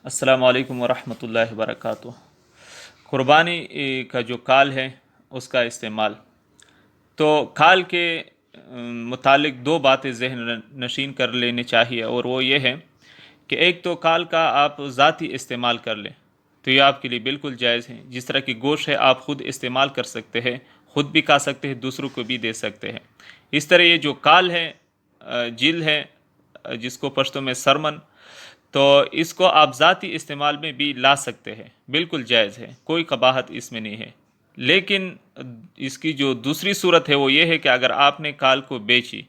السلام علیکم ورحمۃ اللہ وبرکاتہ۔ قربانی کا جو کال ہے اس کا استعمال، تو کال کے متعلق دو باتیں ذہن نشین کر لینی چاہیے، اور وہ یہ ہے کہ ایک تو کال کا آپ ذاتی استعمال کر لیں تو یہ آپ کے لیے بالکل جائز ہے۔ جس طرح کی گوشت ہے آپ خود استعمال کر سکتے ہیں، خود بھی کھا سکتے ہیں، دوسروں کو بھی دے سکتے ہیں۔ اس طرح یہ جو کال ہے، جل ہے، جس کو پشتو میں سرمن، تو اس کو آپ ذاتی استعمال میں بھی لا سکتے ہیں، بالکل جائز ہے، کوئی قباحت اس میں نہیں ہے۔ لیکن اس کی جو دوسری صورت ہے وہ یہ ہے کہ اگر آپ نے کال کو بیچی،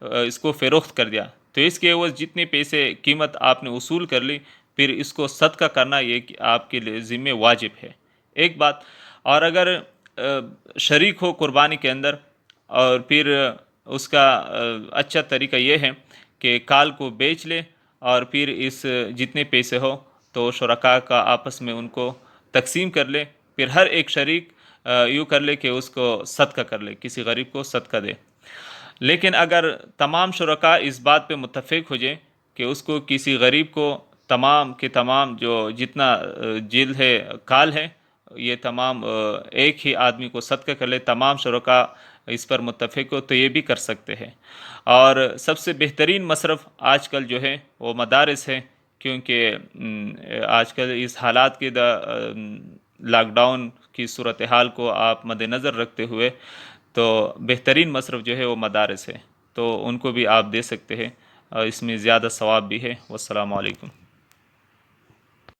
اس کو فروخت کر دیا، تو اس کے عوض جتنے پیسے قیمت آپ نے وصول کر لی، پھر اس کو صدقہ کرنا یہ کہ آپ کے لیے ذمہ واجب ہے، ایک بات۔ اور اگر شریک ہو قربانی کے اندر، اور پھر اس کا اچھا طریقہ یہ ہے کہ کال کو بیچ لے، اور پھر اس جتنے پیسے ہو تو شرکاء کا آپس میں ان کو تقسیم کر لے، پھر ہر ایک شریک یوں کر لے کہ اس کو صدقہ کر لے، کسی غریب کو صدقہ دے۔ لیکن اگر تمام شرکاء اس بات پہ متفق ہو جائیں کہ اس کو کسی غریب کو تمام کے تمام جو جتنا جلد ہے، کال ہے، یہ تمام ایک ہی آدمی کو صدقہ کر لے، تمام شرکاء اس پر متفق ہو تو یہ بھی کر سکتے ہیں۔ اور سب سے بہترین مصرف آج کل جو ہے وہ مدارس ہے، کیونکہ آج کل اس حالات کے لاک ڈاؤن کی صورتحال کو آپ مد نظر رکھتے ہوئے تو بہترین مصرف جو ہے وہ مدارس ہے، تو ان کو بھی آپ دے سکتے ہیں، اور اس میں زیادہ ثواب بھی ہے۔ والسلام علیکم۔